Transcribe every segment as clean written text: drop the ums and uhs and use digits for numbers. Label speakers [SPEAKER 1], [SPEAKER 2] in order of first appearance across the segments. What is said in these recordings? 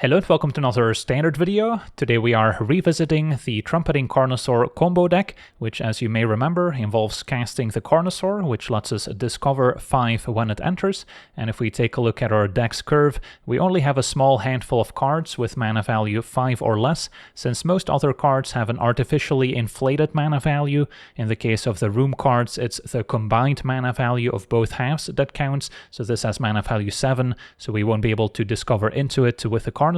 [SPEAKER 1] Hello and welcome to another standard video. Today we are revisiting the Trumpeting Carnosaur combo deck, which as you may remember involves casting the Carnosaur, which lets us discover 5 when it enters. And if we take a look at our deck's curve, we only have a small handful of cards with mana value 5 or less, since most other cards have an artificially inflated mana value. In the case of the room cards, it's the combined mana value of both halves that counts, so this has mana value 7, so we won't be able to discover into it with the Carnosaur.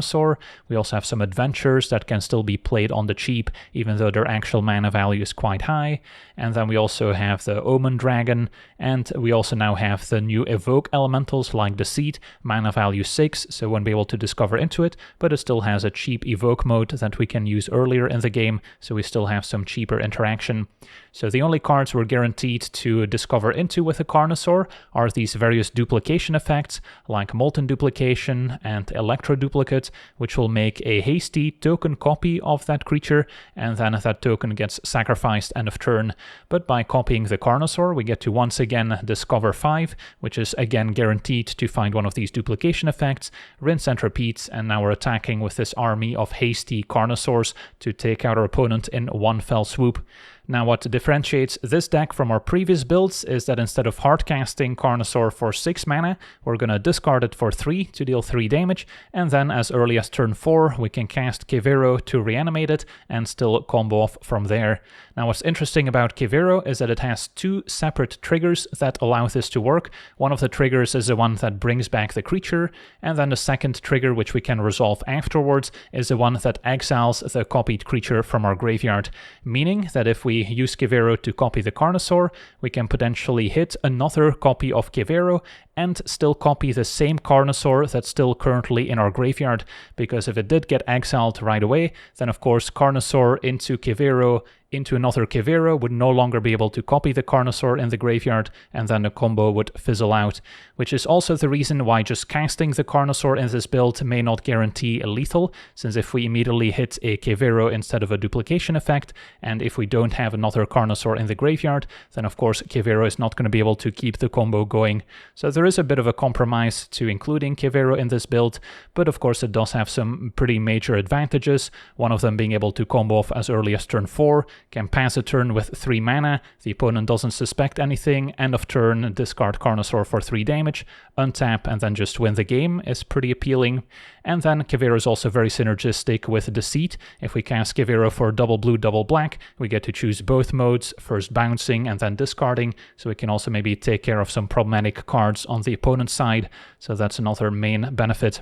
[SPEAKER 1] We also have some adventures that can still be played on the cheap, even though their actual mana value is quite high. And then we also have the Omen Dragon, and we also now have the new Evoke elementals like Deceit, mana value 6, so won't be able to discover into it, but it still has a cheap Evoke mode that we can use earlier in the game, so we still have some cheaper interaction. So the only cards we're guaranteed to discover into with the Carnosaur are these various duplication effects, like Molten Duplication and Electro Duplicate, which will make a hasty token copy of that creature, and then that token gets sacrificed end of turn. But by copying the Carnosaur, we get to once again discover 5, which is again guaranteed to find one of these duplication effects, rinse and repeat, and now we're attacking with this army of hasty Carnosaurs to take out our opponent in one fell swoop. Now what differentiates this deck from our previous builds is that instead of hardcasting Carnosaur for 6 mana, we're going to discard it for 3 to deal 3 damage, and then as early as turn 4 we can cast Kevero to reanimate it and still combo off from there. Now what's interesting about Kevero is that it has 2 separate triggers that allow this to work. One of the triggers is the one that brings back the creature, and then the second trigger, which we can resolve afterwards, is the one that exiles the copied creature from our graveyard, meaning that if we use Kevero to copy the Carnosaur, we can potentially hit another copy of Kevero and still copy the same Carnosaur that's still currently in our graveyard, because if it did get exiled right away, then of course Carnosaur into Kevero into another Kevero would no longer be able to copy the Carnosaur in the graveyard, and then the combo would fizzle out, which is also the reason why just casting the Carnosaur in this build may not guarantee a lethal, since if we immediately hit a Kevero instead of a duplication effect, and if we don't have another Carnosaur in the graveyard, then of course Kevero is not going to be able to keep the combo going. So there is a bit of a compromise to including Kevero in this build, but of course it does have some pretty major advantages, one of them being able to combo off as early as turn 4, can pass a turn with 3 mana, the opponent doesn't suspect anything, end of turn discard Carnosaur for 3 damage, untap and then just win the game is pretty appealing. And then Kevero is also very synergistic with Deceit. If we cast Kevero for double blue, double black, we get to choose both modes, first bouncing and then discarding, so we can also maybe take care of some problematic cards on the opponent's side, so that's another main benefit.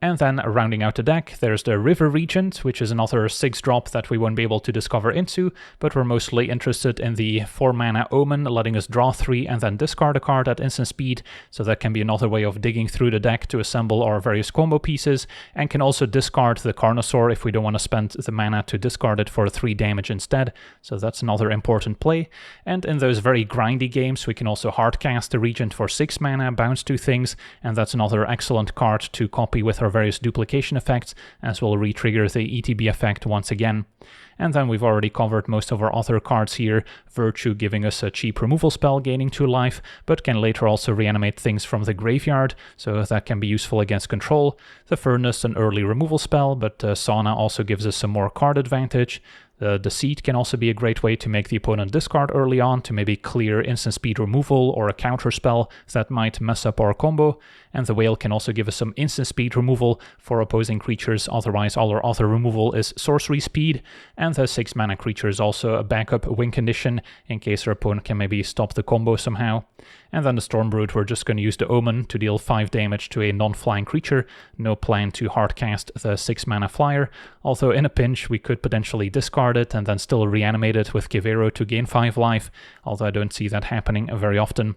[SPEAKER 1] And then rounding out the deck, there's the River Regent, which is another 6-drop that we won't be able to discover into, but we're mostly interested in the 4 mana Omen, letting us draw 3 and then discard a card at instant speed, so that can be another way of digging through the deck to assemble our various combo pieces, and can also discard the Carnosaur if we don't want to spend the mana to discard it for 3 damage instead, so that's another important play. And in those very grindy games, we can also hardcast the Regent for 6 mana, bounce 2 things, and that's another excellent card to copy with our various duplication effects, as we'll re-trigger the ETB effect once again. And then we've already covered most of our other cards here, Virtue giving us a cheap removal spell gaining 2 life, but can later also reanimate things from the graveyard, so that can be useful against control. The Furnace, an early removal spell, but Sauna also gives us some more card advantage. The Deceit can also be a great way to make the opponent discard early on to maybe clear instant speed removal or a counter spell that might mess up our combo. And the Whale can also give us some instant speed removal for opposing creatures, otherwise all our other removal is sorcery speed. And the 6 mana creature is also a backup win condition in case our opponent can maybe stop the combo somehow. And then the Stormbrood, we're just going to use the Omen to deal 5 damage to a non-flying creature. No plan to hardcast the 6 mana flyer, although in a pinch we could potentially discard it and then still reanimate it with Kevero to gain 5 life, although I don't see that happening very often.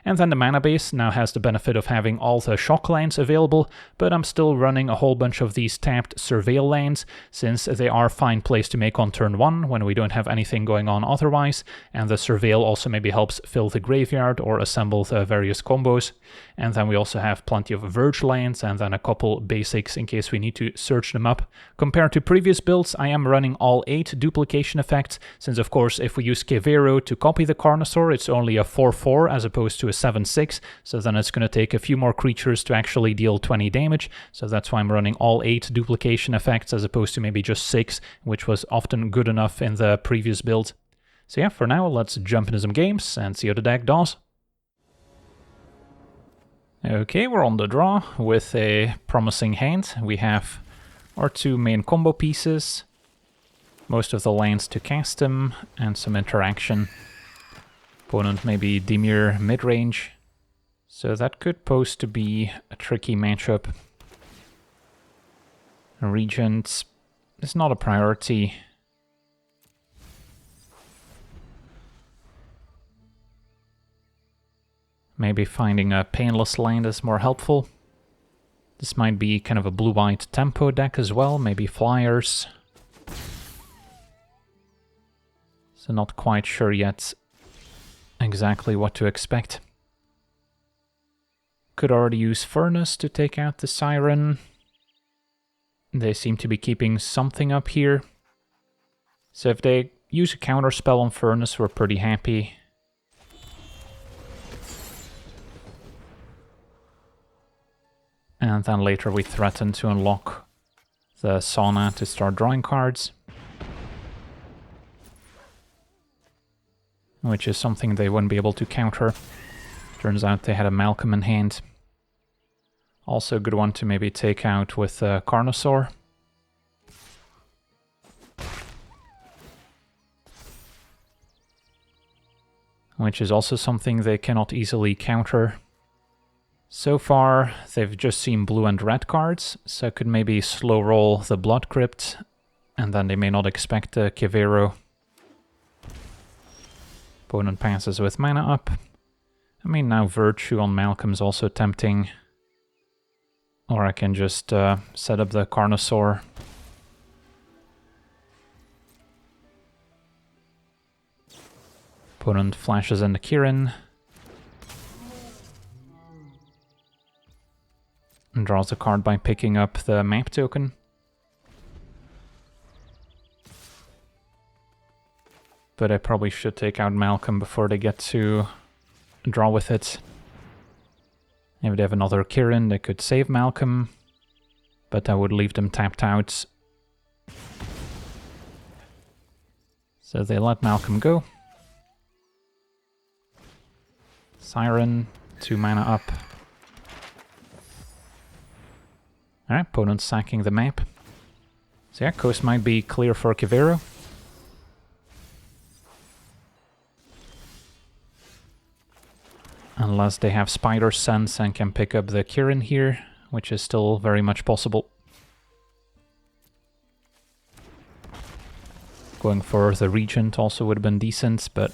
[SPEAKER 1] And then the mana base now has the benefit of having all the shock lands available, but I'm still running a whole bunch of these tapped Surveil lands, since they are fine plays to make on turn 1 when we don't have anything going on otherwise, and the Surveil also maybe helps fill the graveyard or assemble the various combos. And then we also have plenty of Verge lands and then a couple basics in case we need to search them up. Compared to previous builds, I am running all 8 duplication effects, since of course if we use Kevero to copy the Carnosaur, it's only a 4/4 as opposed to a 7/6, so then it's going to take a few more creatures to actually deal 20 damage, so that's why I'm running all 8 duplication effects as opposed to maybe just 6, which was often good enough in the previous build. So yeah, for now, let's jump into some games and see how the deck does. Okay, we're on the draw with a promising hand. We have our 2 main combo pieces, most of the lands to cast them, and some interaction. Opponent maybe Dimir mid-range, so that could pose to be a tricky matchup. Regent is not a priority. Maybe finding a painless land is more helpful. This might be kind of a blue-white tempo deck as well, maybe flyers. So not quite sure yet exactly what to expect. Could already use Furnace to take out the Siren. They seem to be keeping something up here. So if they use a counterspell on Furnace, we're pretty happy. And then later we threaten to unlock the Sauna to start drawing cards. Which is something they wouldn't be able to counter. Turns out they had a Malcolm in hand. Also a good one to maybe take out with Carnosaur. Which is also something they cannot easily counter. So far, they've just seen blue and red cards, so I could maybe slow roll the Blood Crypt, and then they may not expect the Kivero. Opponent passes with mana up. I mean, now Virtue on Malcolm's also tempting. Or I can just set up the Carnosaur. Opponent flashes in the Kirin. And draws a card by picking up the map token. But I probably should take out Malcolm before they get to draw with it. If they have another Kirin, they could save Malcolm. But I would leave them tapped out. So they let Malcolm go. Siren, 2 mana up. Alright, opponent sacking the map. So yeah, coast might be clear for Kivero. Unless they have Spider Sense and can pick up the Kirin here, which is still very much possible. Going for the Regent also would have been decent, but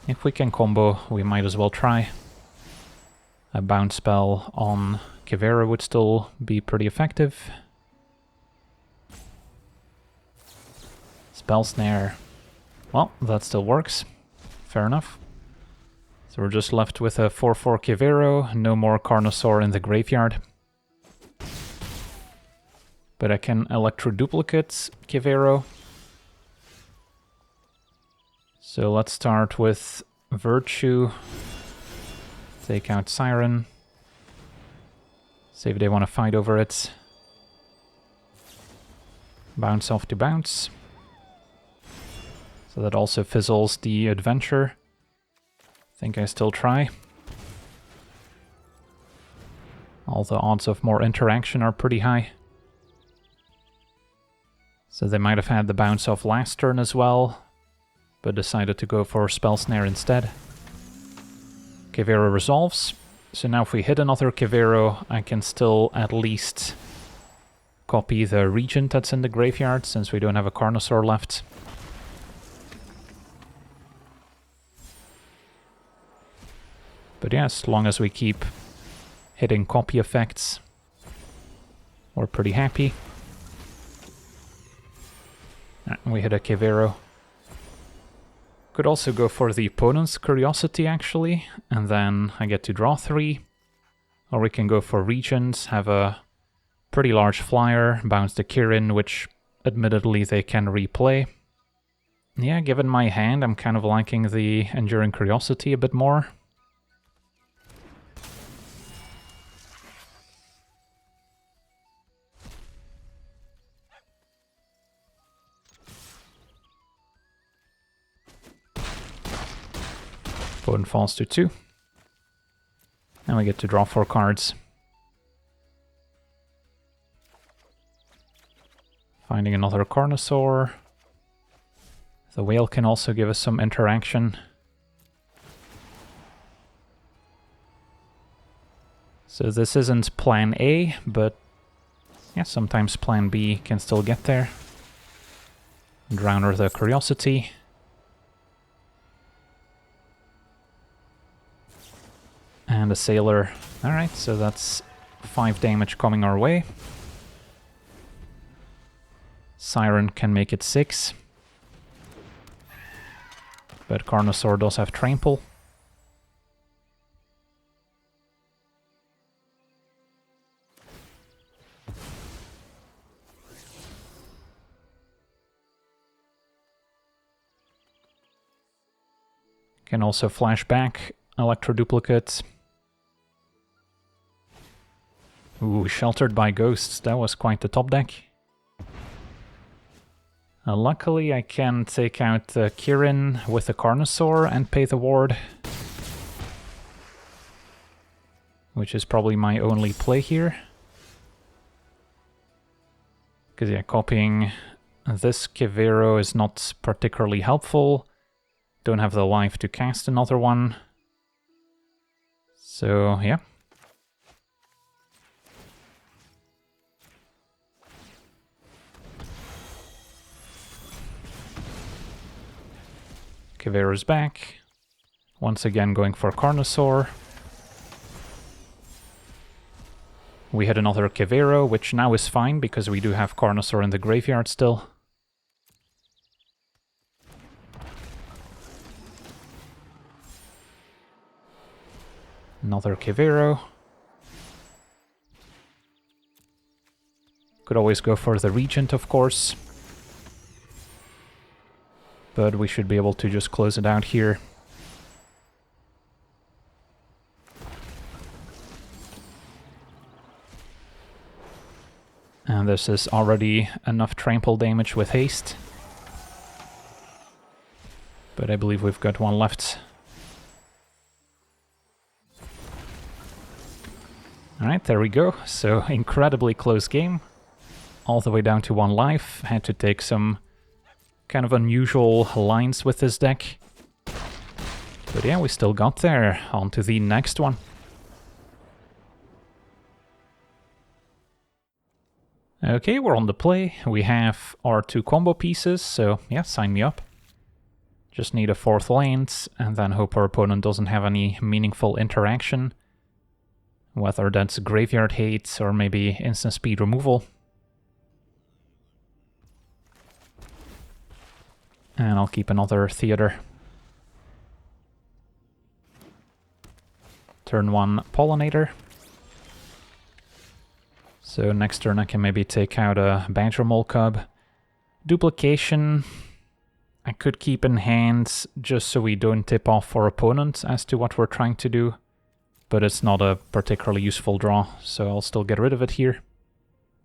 [SPEAKER 1] if we can combo, we might as well try. A bounce spell on Kivero would still be pretty effective. Spell Snare. Well, that still works. Fair enough. So we're just left with a 4/4 Kivero, no more Carnosaur in the graveyard. But I can Electro-Duplicate Kivero. So let's start with Virtue. Take out Siren. See if they want to fight over it. Bounce off to bounce. So that also fizzles the adventure. Think I still try. All the odds of more interaction are pretty high. So they might have had the bounce off last turn as well, but decided to go for Spell Snare instead. Kivero resolves. So now if we hit another Kivero, I can still at least copy the Regent that's in the graveyard, since we don't have a Carnosaur left. But yeah, as long as we keep hitting copy effects, we're pretty happy. We hit a Kivero. Could also go for the opponent's Curiosity, actually, and then I get to draw 3. Or we can go for Regent, have a pretty large flyer, bounce the Kirin, which admittedly they can replay. Yeah, given my hand, I'm kind of liking the Enduring Curiosity a bit more. Opponent falls to 2. And we get to draw 4 cards. Finding another Carnosaur. The whale can also give us some interaction. So this isn't plan A, but yeah, sometimes plan B can still get there. Drowner the Curiosity. And a Sailor. Alright, so that's 5 damage coming our way. Siren can make it 6. But Carnosaur does have Trample. Can also flash back Electro Duplicate. Ooh, Sheltered by Ghosts, that was quite the top deck. Luckily I can take out the Kirin with the Carnosaur and pay the ward. Which is probably my only play here. Because yeah, copying this Kivero is not particularly helpful. Don't have the life to cast another one. So yeah. Kivero's back. Once again going for Carnosaur. We had another Kivero, which now is fine because we do have Carnosaur in the graveyard still. Another Kivero. Could always go for the Regent, of course. But we should be able to just close it out here. And this is already enough trample damage with haste. But I believe we've got one left. Alright, there we go. So, incredibly close game. All the way down to 1 life. Had to take some kind of unusual lines with this deck. But yeah, we still got there. On to the next one. Okay, we're on the play. We have our 2 combo pieces, so yeah, sign me up. Just need a 4th land, and then hope our opponent doesn't have any meaningful interaction. Whether that's graveyard hate or maybe instant speed removal. And I'll keep another Theater. Turn 1 Pollinator. So next turn I can maybe take out a Badger Mole Cub. Duplication I could keep in hand just so we don't tip off our opponent as to what we're trying to do. But it's not a particularly useful draw, so I'll still get rid of it here.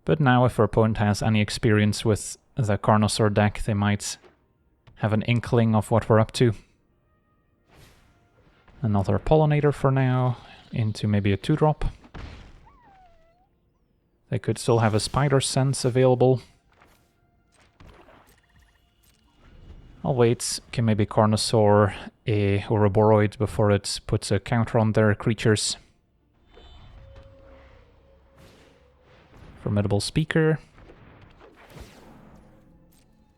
[SPEAKER 1] But now if our opponent has any experience with the Carnosaur deck, they might have an inkling of what we're up to. Another Pollinator for now, into maybe a 2-drop. They could still have a Spider Sense available. I'll wait, can maybe Carnosaur a Ouroboros before it puts a counter on their creatures. Formidable Speaker.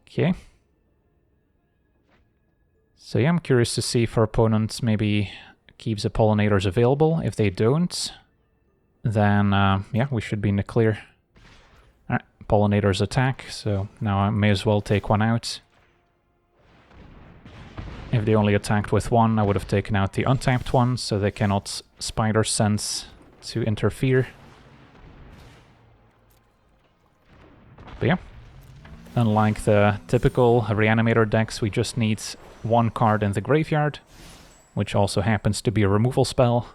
[SPEAKER 1] Okay. So yeah, I'm curious to see if our opponent maybe keeps the Pollinators available. If they don't, then yeah, we should be in the clear. Alright, Pollinators attack, so now I may as well take one out. If they only attacked with one, I would have taken out the untapped one, so they cannot Spider Sense to interfere. But yeah, unlike the typical Reanimator decks, we just need 1 card in the graveyard, which also happens to be a removal spell.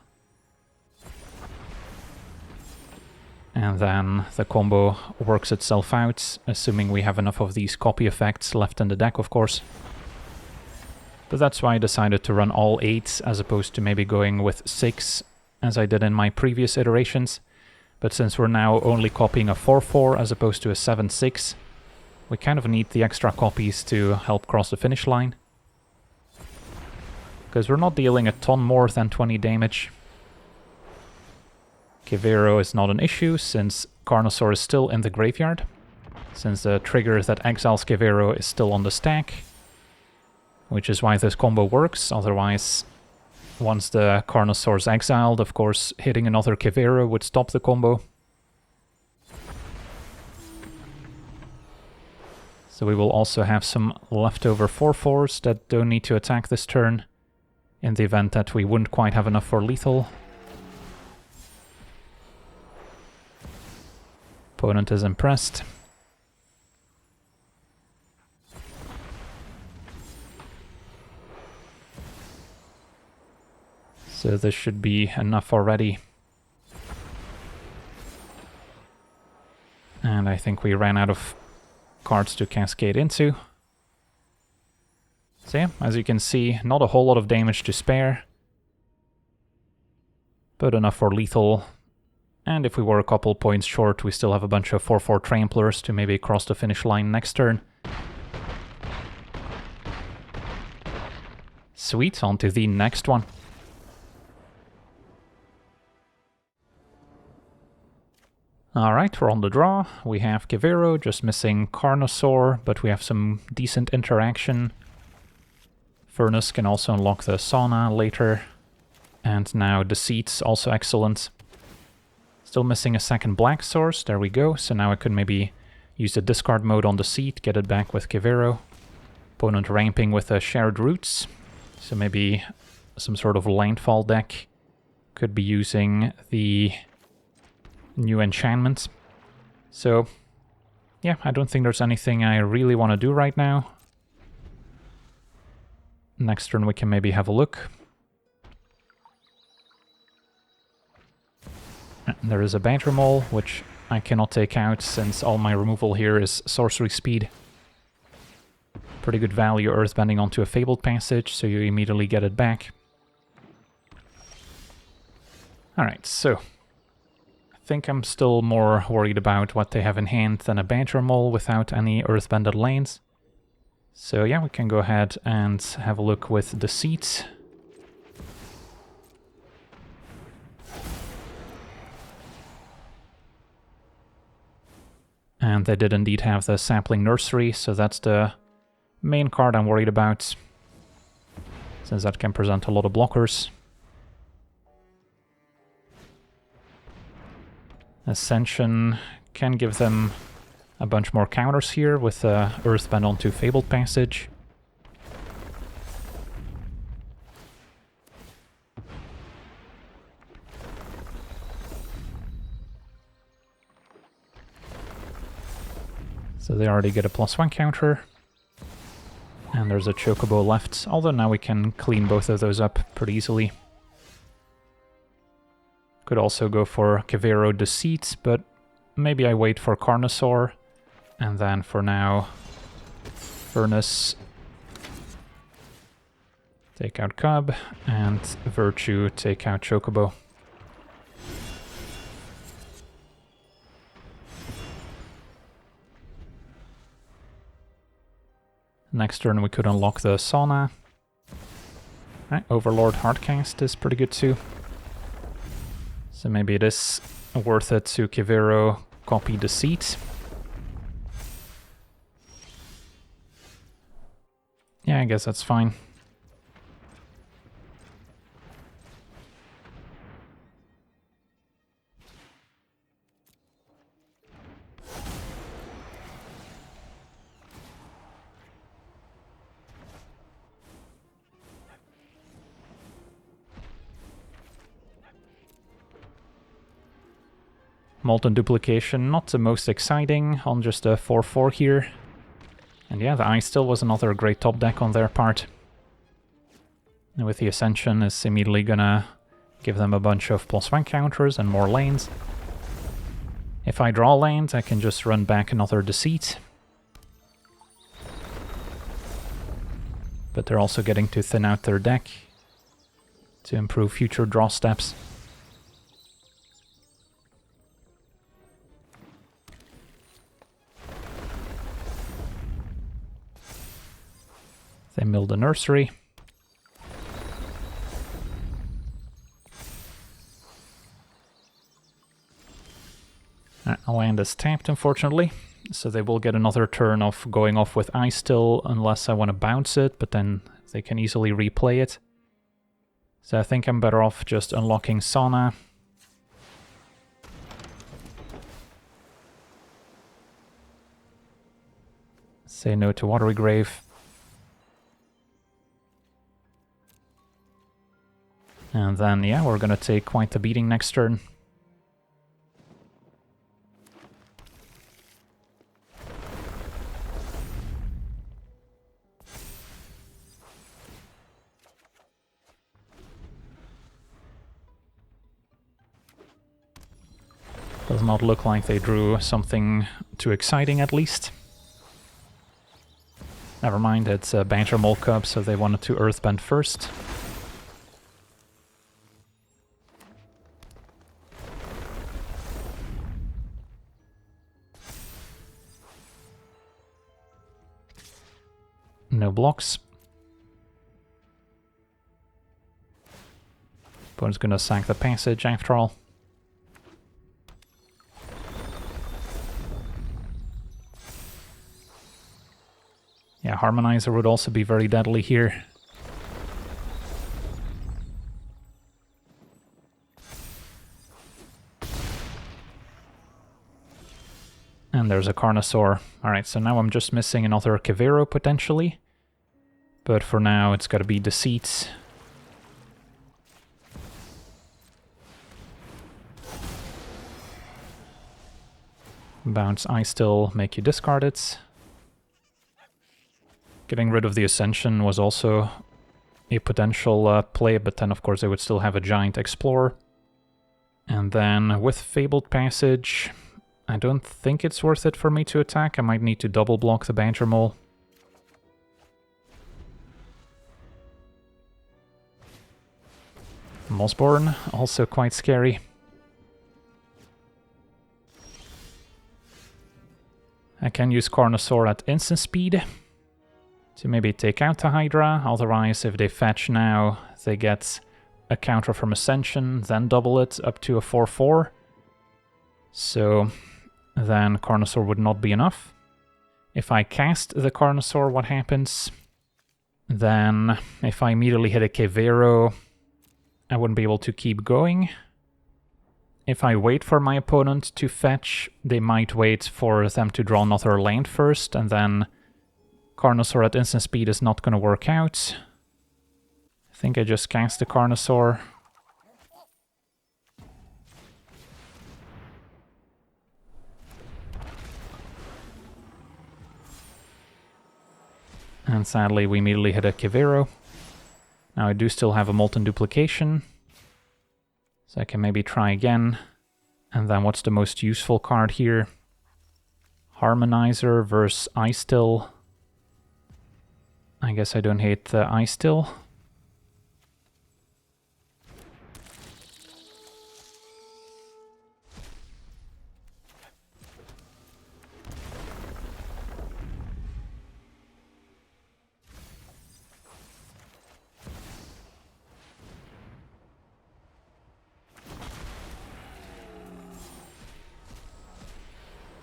[SPEAKER 1] And then the combo works itself out, assuming we have enough of these copy effects left in the deck, of course. But that's why I decided to run all 8 as opposed to maybe going with 6 as I did in my previous iterations. But since we're now only copying a 4-4 as opposed to a 7-6, we kind of need the extra copies to help cross the finish line. Because we're not dealing a ton more than 20 damage. Kivero is not an issue since Carnosaur is still in the graveyard. Since the trigger that exiles Kivero is still on the stack. Which is why this combo works, otherwise once the Carnosaur is exiled, of course, hitting another Kivero would stop the combo. So we will also have some leftover 4-4s that don't need to attack this turn, in the event that we wouldn't quite have enough for lethal. Opponent is impressed. So this should be enough already. And I think we ran out of cards to cascade into. So yeah, as you can see, not a whole lot of damage to spare. But enough for lethal. And if we were a couple points short, we still have a bunch of 4-4 tramplers to maybe cross the finish line next turn. Sweet, on to the next one. Alright, we're on the draw. We have Kivero, just missing Carnosaur, but we have some decent interaction. Furnace can also unlock the Sauna later. And now Deceit's also excellent. Still missing a second black source, there we go. So now I could maybe use the discard mode on Deceit, get it back with Kivero. Opponent ramping with shared roots. So maybe some sort of landfall deck. Could be using the new enchantment. So, yeah, I don't think there's anything I really want to do right now. Next turn we can maybe have a look. There is a Badger Mole, which I cannot take out since all my removal here is sorcery speed. Pretty good value earthbending onto a Fabled Passage, so you immediately get it back. Alright, so I think I'm still more worried about what they have in hand than a Badger Mole without any earthbended lanes. So yeah, we can go ahead and have a look with Deceit. And they did indeed have the Sapling Nursery, so that's the main card I'm worried about, since that can present a lot of blockers. Ascension can give them a bunch more counters here with Earthbend onto Fabled Passage. So they already get a +1 counter. And there's a Chocobo left, although now we can clean both of those up pretty easily. Could also go for Kivero Deceit, but maybe I wait for Carnosaur. And then for now, Furnace, take out Cub, and Virtue, take out Chocobo. Next turn we could unlock the Sauna. Right, Overlord Hardcast is pretty good too. So maybe it is worth it to Kivero copy Deceit. Yeah, I guess that's fine. Molten Duplication, not the most exciting on just a 4-4 here. And yeah, the Ice still was another great top deck on their part. And with the Ascension, it's immediately gonna give them a bunch of +1 counters and more lanes. If I draw lanes, I can just run back another Deceit. but they're also getting to thin out their deck to improve future draw steps. They mill the nursery. Land is tapped, unfortunately, so they will get another turn of going off with Ice Still unless I want to bounce it, but then they can easily replay it. So I think I'm better off just unlocking Sauna. Say no to Watery Grave. And then, yeah, we're gonna take quite the beating next turn. Does not look like they drew something too exciting, at least. Never mind, it's a Banter Mole Cub, so they wanted to Earthbend first. No blocks. Opponent's gonna sack the passage after all. Yeah, Harmonizer would also be very deadly here. And there's a Carnosaur. Alright, so now I'm just missing another Kivero potentially. But for now it's gotta be Deceit. Bounce Ice Still, make you discard it. Getting rid of the Ascension was also a potential play, but then of course they would still have a Giant Explorer. And then with Fabled Passage, I don't think it's worth it for me to attack. I might need to double block the Banter Mole. Mossborn, also quite scary. I can use Carnosaur at instant speed to maybe take out the Hydra, otherwise if they fetch now, they get a counter from Ascension, then double it up to a 4-4. So then Carnosaur would not be enough. If I cast the Carnosaur, what happens? Then if I immediately hit a Kivero, I wouldn't be able to keep going. If I wait for my opponent to fetch, they might wait for them to draw another land first, and then Carnosaur at instant speed is not going to work out. I think I just cast the Carnosaur. And sadly we immediately hit a Kivero. Now I do still have a Molten Duplication, so I can maybe try again. And then what's the most useful card here? Harmonizer versus Ice Still. I guess I don't hate the Ice Still.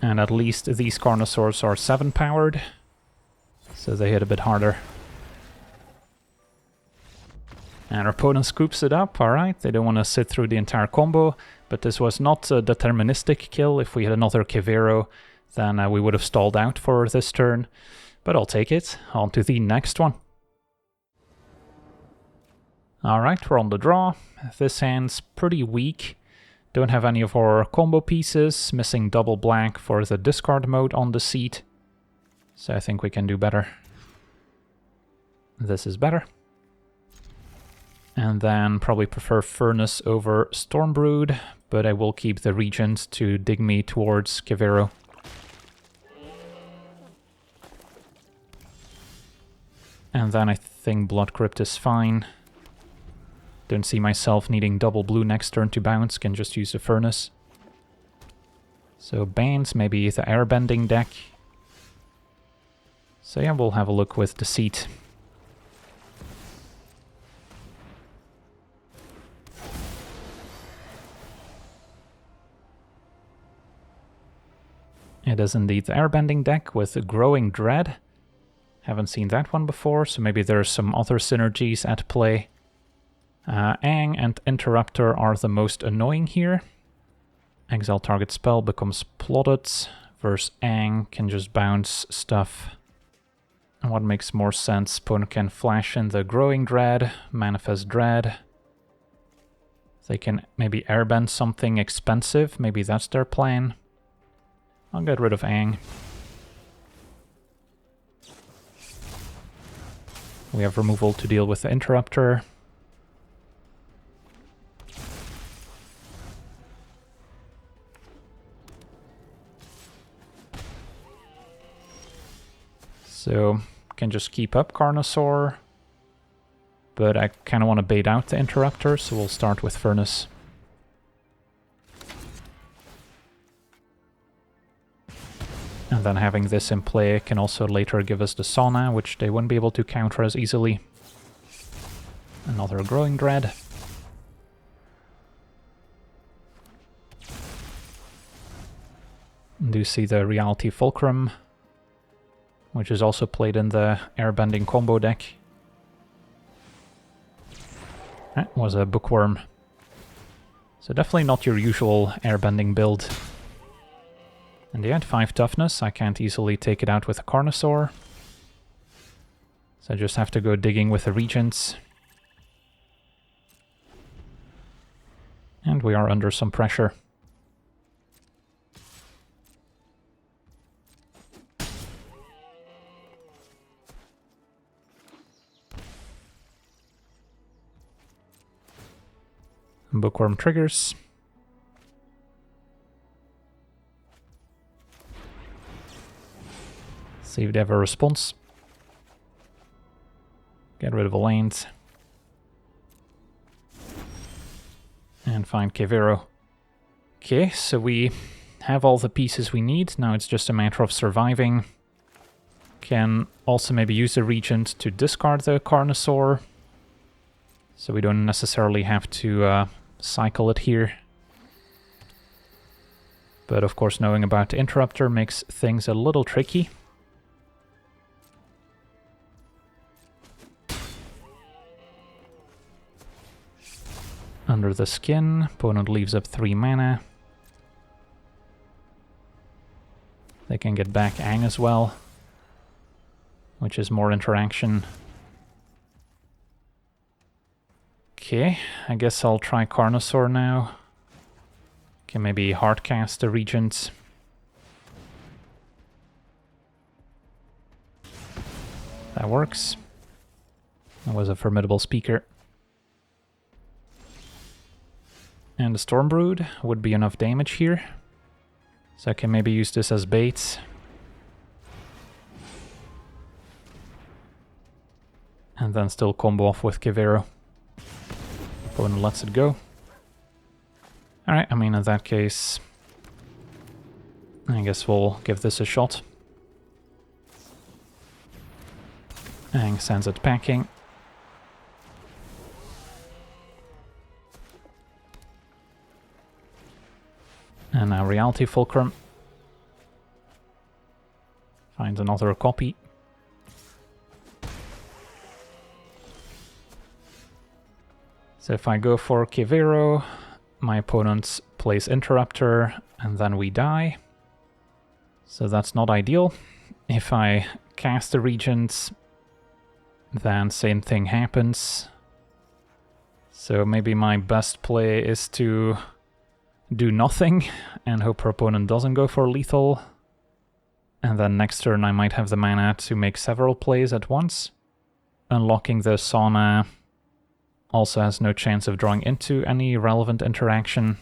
[SPEAKER 1] And at least these Carnosaurs are 7 powered, so they hit a bit harder. And our opponent scoops it up, alright, they don't want to sit through the entire combo, but this was not a deterministic kill. If we had another Kivero, then we would have stalled out for this turn, but I'll take it. On to the next one. Alright, we're on the draw. This hand's pretty weak. Don't have any of our combo pieces, missing double black for the discard mode on Deceit. So I think we can do better. This is better. And then probably prefer Furnace over Stormbrood, but I will keep the Regent to dig me towards Kivero. And then I think Blood Crypt is fine. Don't see myself needing double blue next turn to bounce, can just use the Furnace. So Bands, maybe the airbending deck. So yeah, we'll have a look with Deceit. It is indeed the airbending deck with a Growing Dread. Haven't seen that one before, so maybe there's some other synergies at play. Aang and Interrupter are the most annoying here. Exile target spell becomes plotted, versus Aang can just bounce stuff. And what makes more sense? Opponent can flash in the Growing Dread, Manifest Dread. They can maybe airbend something expensive, maybe that's their plan. I'll get rid of Aang. We have removal to deal with the Interrupter. So, can just keep up Carnosaur. But I kind of want to bait out the Interrupter, so we'll start with Furnace. And then having this in play can also later give us the Sauna, which they wouldn't be able to counter as easily. Another Growing Dread. Do see the Reality Fulcrum, which is also played in the airbending combo deck. That was a Bookworm. So definitely not your usual airbending build. And they had 5 toughness, I can't easily take it out with a Carnosaur. So I just have to go digging with the Regents. And we are under some pressure. Bookworm triggers. See if they have a response. Get rid of a land. And find Kevero. Okay, so we have all the pieces we need. Now it's just a matter of surviving. Can also maybe use the Regent to discard the Carnosaur. So we don't necessarily have to cycle it here. But of course knowing about the Interrupter makes things a little tricky. Under the Skin, opponent leaves up 3 mana. They can get back Aang as well, which is more interaction. Okay, I guess I'll try Carnosaur now. Can maybe hardcast the Regent. That works. That was a formidable speaker. And the Stormbrood would be enough damage here. So I can maybe use this as bait. And then still combo off with Kevero. Opponent lets it go. Alright, I mean in that case, I guess we'll give this a shot. Aang sends it packing. And now Reality Fulcrum. Find another copy. So if I go for Kevero, my opponent plays Interrupter, and then we die. So that's not ideal. If I cast the Regent, then same thing happens. So maybe my best play is to do nothing and hope our opponent doesn't go for lethal. And then next turn I might have the mana to make several plays at once. Unlocking the Sauna also has no chance of drawing into any relevant interaction.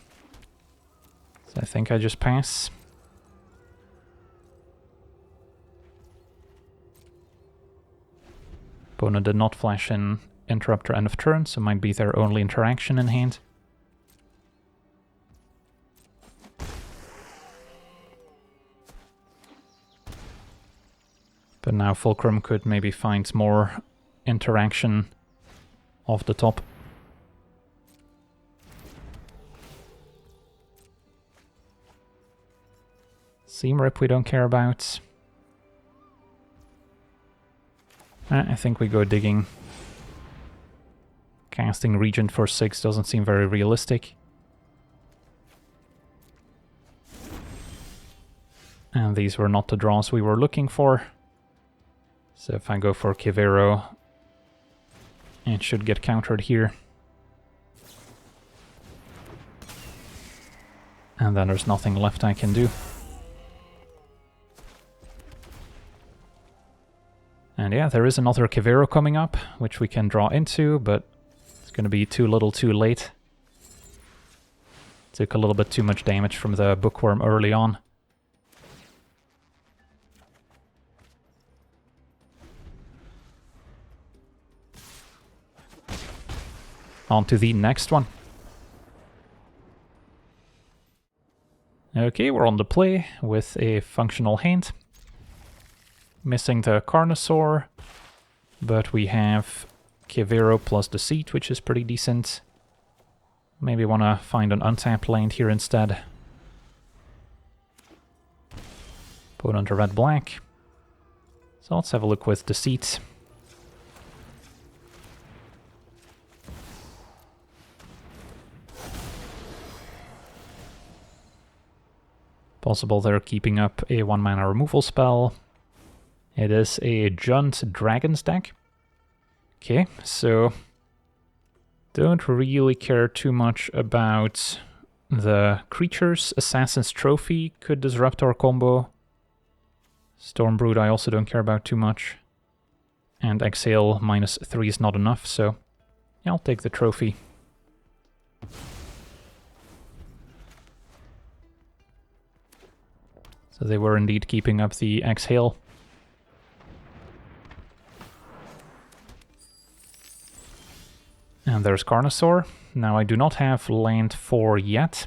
[SPEAKER 1] So I think I just pass. Opponent did not flash in Interrupter end of turn, so might be their only interaction in hand. But now Fulcrum could maybe find more interaction off the top. Seam Rip we don't care about. I think we go digging. Casting Regent for 6 doesn't seem very realistic. And these were not the draws we were looking for. So if I go for Kivero, it should get countered here. And then there's nothing left I can do. And yeah, there is another Kivero coming up, which we can draw into, but it's going to be too little too late. Took a little bit too much damage from the Bookworm early on. On to the next one. Okay, we're on the play with a functional hand. Missing the Carnosaur, but we have Kivero plus Deceit, which is pretty decent. Maybe want to find an untapped land here instead. Opponent red-black. So let's have a look with Deceit. Possible they're keeping up a 1-mana removal spell. It is a Junt Dragons deck. Okay, so don't really care too much about the creatures. Assassin's Trophy could disrupt our combo. Stormbrood I also don't care about too much. And Exhale -3 is not enough, so yeah, I'll take the trophy. So they were indeed keeping up the Exhale. And there's Carnosaur. Now I do not have land 4 yet.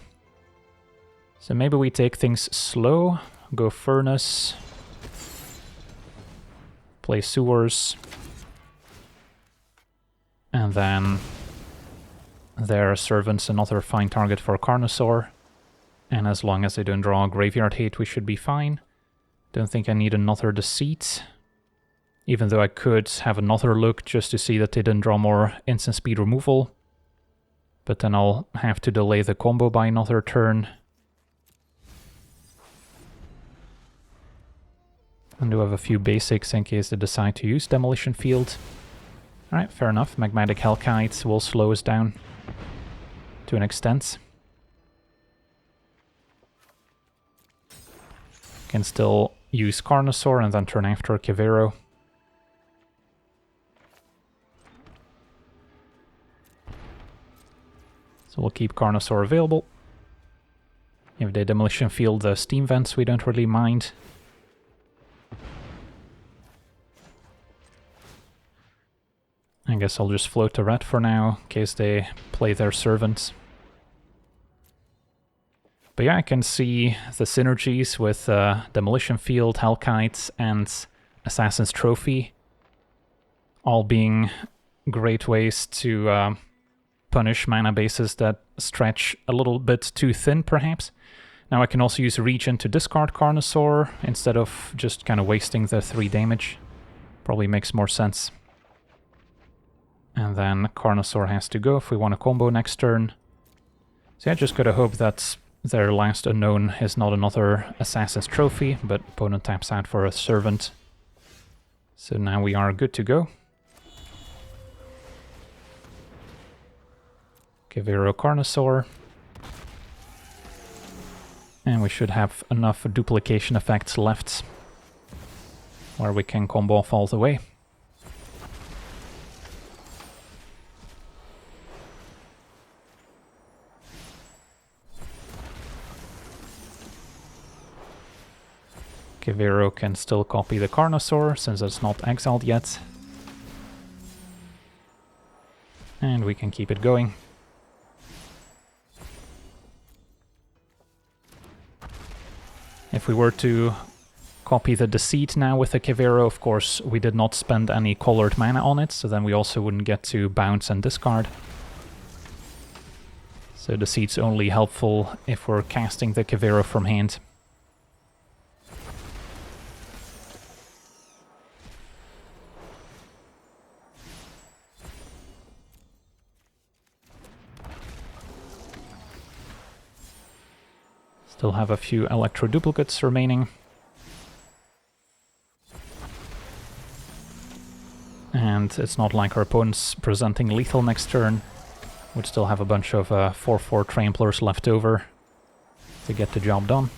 [SPEAKER 1] So maybe we take things slow. Go Furnace. Play Sewers. And then their Servant's another fine target for Carnosaur. And as long as they don't draw Graveyard Hate, we should be fine. Don't think I need another Deceit. Even though I could have another look just to see that they didn't draw more instant speed removal. But then I'll have to delay the combo by another turn. And do have a few basics in case they decide to use Demolition Field. Alright, fair enough. Magmatic Hellkite will slow us down to an extent. Can still use Carnosaur and then turn after Kivero. So we'll keep Carnosaur available. If they Demolition Field the Steam Vents, we don't really mind. I guess I'll just float the red for now, in case they play their Servants. But yeah, I can see the synergies with Demolition Field, Hellkite, and Assassin's Trophy all being great ways to punish mana bases that stretch a little bit too thin, perhaps. Now I can also use Regent to discard Carnosaur instead of just kind of wasting the 3 damage. Probably makes more sense. And then Carnosaur has to go if we want a combo next turn. So yeah, just gotta hope that their last unknown is not another Assassin's Trophy, but opponent taps out for a Servant. So now we are good to go. Kivero Carnosaur. And we should have enough duplication effects left where we can combo off all the way. Kivero can still copy the Carnosaur since it's not exiled yet. And we can keep it going. If we were to copy the Deceit now with the Kivero, of course, we did not spend any colored mana on it, so then we also wouldn't get to bounce and discard. So Deceit's only helpful if we're casting the Kivero from hand. Still have a few Electro duplicates remaining. And it's not like our opponent's presenting lethal next turn. Would still have a bunch of 4/4 tramplers left over to get the job done.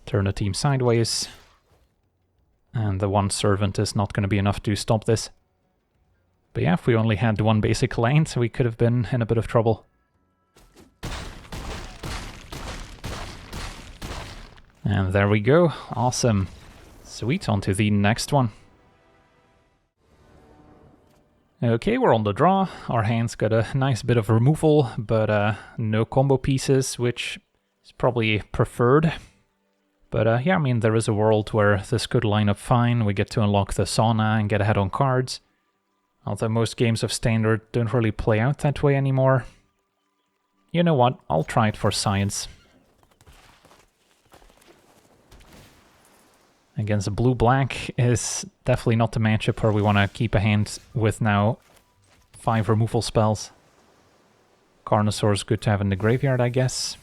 [SPEAKER 1] Turn the team sideways. And the one servant is not going to be enough to stop this. But yeah, if we only had one basic land, we could have been in a bit of trouble. And there we go. Awesome. Sweet, on to the next one. Okay, we're on the draw. Our hand's got a nice bit of removal, but no combo pieces, which is probably preferred. But yeah, I mean, there is a world where this could line up fine. We get to unlock the Sauna and get ahead on cards. Although most games of Standard don't really play out that way anymore. You know what? I'll try it for science. Against blue-black is definitely not the matchup where we want to keep a hand with now 5 removal spells. Carnosaur is good to have in the graveyard, I guess.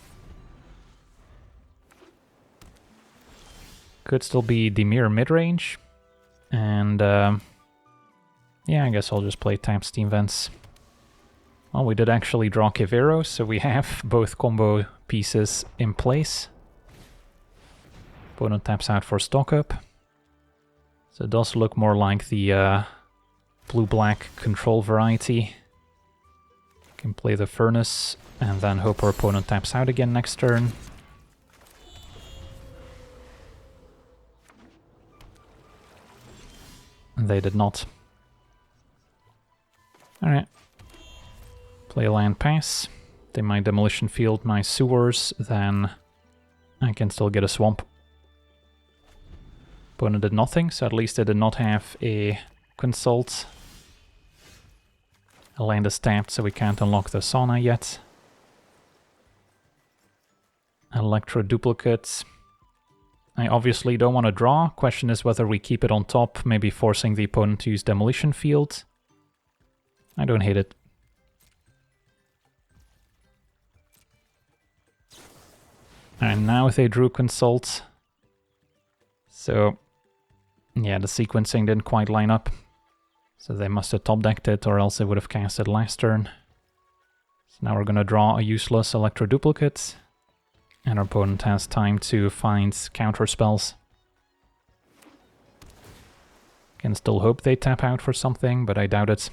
[SPEAKER 1] Could still be Dimir mid-range. And yeah, I guess I'll just play tap Steam Vents. Well, we did actually draw Kivero, so we have both combo pieces in place. Opponent taps out for stock up. So it does look more like the blue-black control variety. Can play the Furnace and then hope our opponent taps out again next turn. And they did not. Alright. Play a land pass. They might Demolition Field my sewers, then I can still get a swamp. Opponent did nothing, so at least they did not have a consult. A land is tapped, so we can't unlock the Sauna yet. Electro duplicate. I obviously don't want to draw. Question is whether we keep it on top, maybe forcing the opponent to use Demolition Field. I don't hate it. And now they drew consult. So yeah, the sequencing didn't quite line up. So they must have top decked it, or else they would have cast it last turn. So now we're gonna draw a useless Electro duplicate. And our opponent has time to find counter spells. Can still hope they tap out for something, but I doubt it.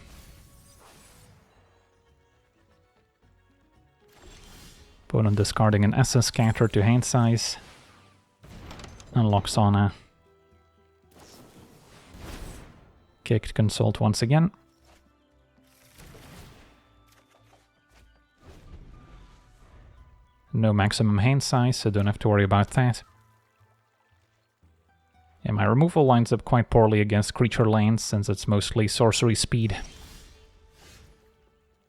[SPEAKER 1] Opponent discarding an Essence Scatter to hand size. Unlock Sauna. Kicked Consult once again. No maximum hand size, so don't have to worry about that. Yeah, my removal lines up quite poorly against creature lands, since it's mostly sorcery speed.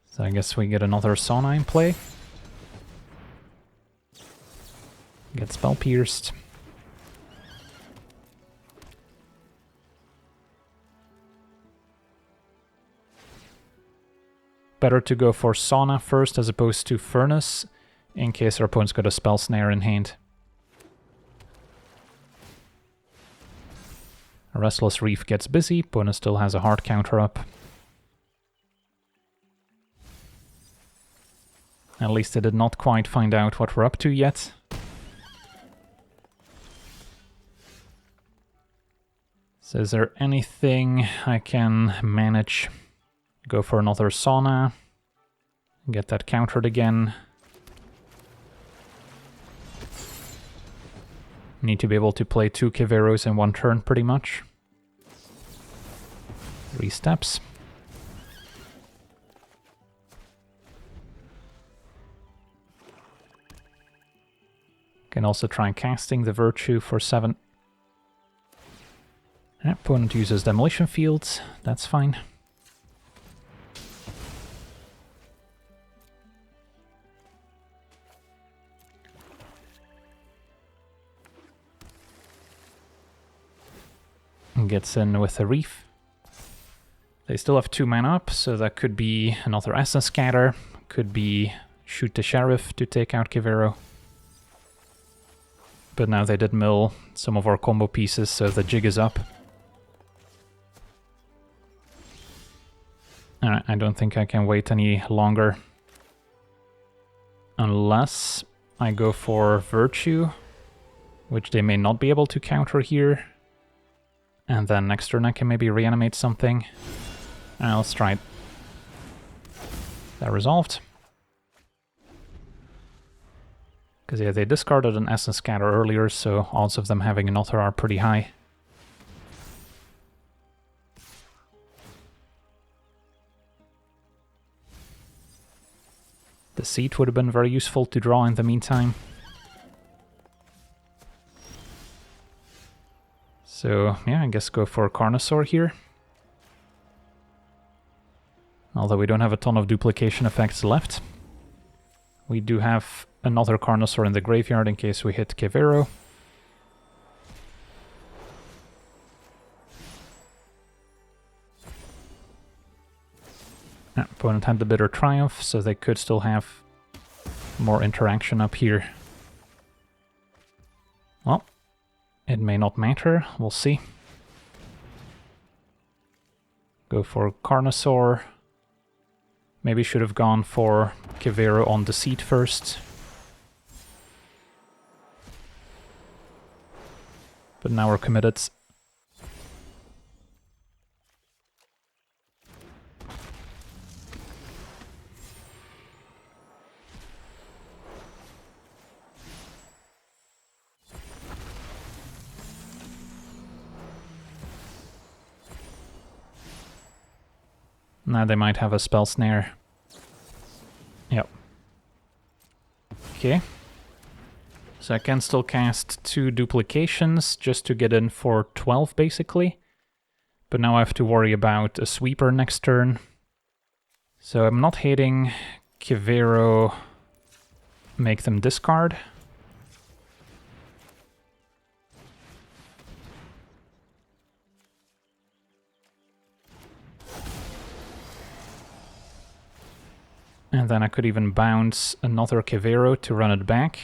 [SPEAKER 1] So I guess we get another Sauna in play. Get Spell Pierced. Better to go for Sauna first as opposed to Furnace, in case our opponent's got a Spell Snare in hand. A Restless Reef gets busy, opponent still has a hard counter up. At least they did not quite find out what we're up to yet. So is there anything I can manage? Go for another Sauna. Get that countered again. Need to be able to play 2 Kiveros in one turn, pretty much. 3 steps. Can also try casting the Virtue for 7. Opponent uses Demolition Fields, that's fine. And gets in with a Reef. They still have 2 mana up, so that could be another Essence Scatter, could be shoot the Sheriff to take out Kivero. But now they did mill some of our combo pieces, so the jig is up. Alright, I don't think I can wait any longer. Unless I go for Virtue, which they may not be able to counter here. And then next turn I can maybe reanimate something. Let's try it. That resolved. Because yeah, they discarded an Essence Scatter earlier, so odds of them having another are pretty high. Deceit would have been very useful to draw in the meantime. So yeah, I guess go for Carnosaur here. Although we don't have a ton of duplication effects left. We do have another Carnosaur in the graveyard in case we hit Kivero. Opponent had the Bitter Triumph, so they could still have more interaction up here. Well, it may not matter, we'll see. Go for Carnosaur. Maybe should have gone for Kivero on Deceit first. But now we're committed. Now they might have a Spell Snare. Yep. Okay. So I can still cast 2 duplications just to get in for 12 basically. But now I have to worry about a sweeper next turn. So I'm not hating Kivero make them discard. And then I could even bounce another Kivero to run it back.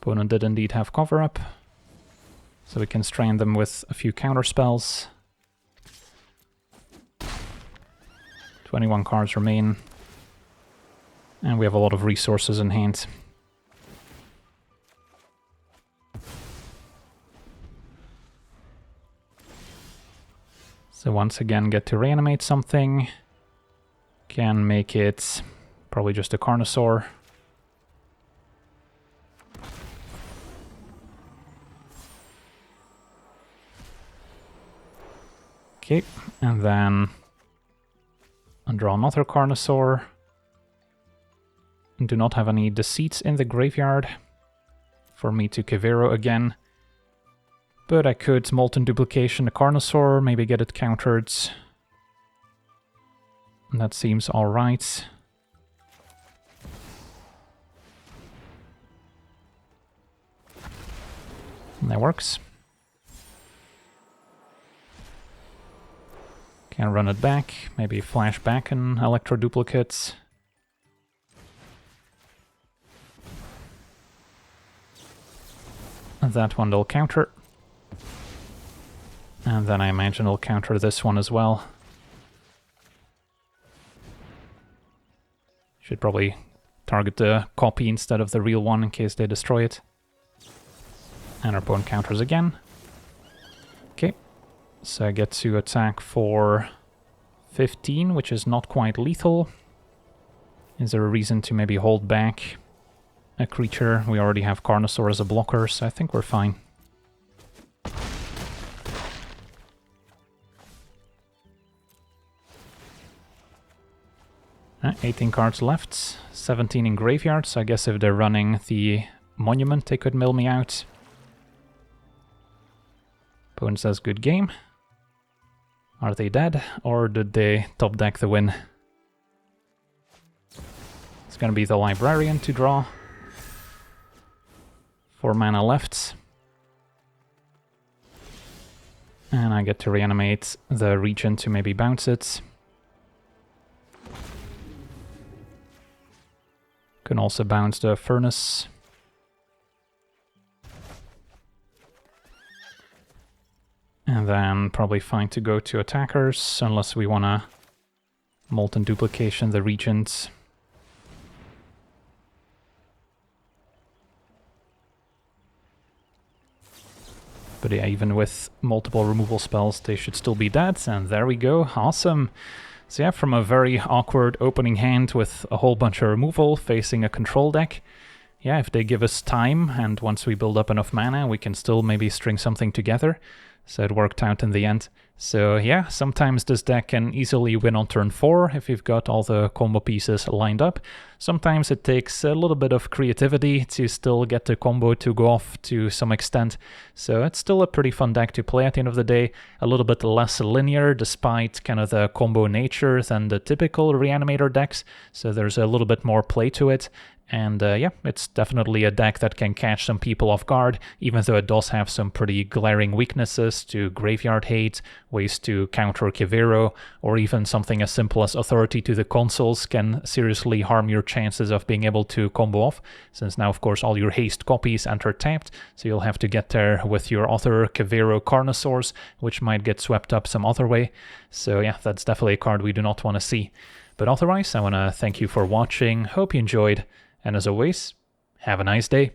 [SPEAKER 1] Opponent did indeed have cover up, so we can strain them with a few counter spells. 21 cards remain, and we have a lot of resources in hand. So once again get to reanimate something. Can make it probably just a Carnosaur. Okay, and then draw another Carnosaur. And do not have any Deceits in the graveyard for me to Kivero again. But I could Molten Duplication a Carnosaur, maybe get it countered. That seems alright. That works. Can run it back, maybe flash back an Electro Duplicate. And that one they'll counter. And then I imagine they'll counter this one as well. Should probably target the copy instead of the real one in case they destroy it. And our opponent counters again. Okay, so I get to attack for 15, which is not quite lethal. Is there a reason to maybe hold back a creature? We already have Carnosaur as a blocker, so I think we're fine. Ah, 18 cards left, 17 in graveyard, so I guess if they're running the monument they could mill me out. Opponent says good game. Are they dead, or did they top deck the win? It's gonna be the Librarian to draw. 4 mana left. And I get to reanimate the Regent to maybe bounce it. Can also bounce the Furnace. And then probably fine to go to attackers, unless we want to Molten Duplication the Regent. But yeah, even with multiple removal spells, they should still be dead, and there we go, awesome. So yeah, from a very awkward opening hand with a whole bunch of removal facing a control deck, yeah, if they give us time, and once we build up enough mana, we can still maybe string something together. So it worked out in the end. So yeah, sometimes this deck can easily win on turn 4 if you've got all the combo pieces lined up. Sometimes it takes a little bit of creativity to still get the combo to go off to some extent. So it's still a pretty fun deck to play at the end of the day. A little bit less linear despite kind of the combo nature than the typical Reanimator decks. So there's a little bit more play to it. And yeah, it's definitely a deck that can catch some people off guard, even though it does have some pretty glaring weaknesses to Graveyard Hate, ways to counter Kivero, or even something as simple as Authority to the Consuls can seriously harm your chances of being able to combo off, since now of course all your haste copies enter tapped, so you'll have to get there with your other Kivero Carnosaurs, which might get swept up some other way. So yeah, that's definitely a card we do not want to see. But otherwise, I want to thank you for watching, hope you enjoyed, and as always, have a nice day.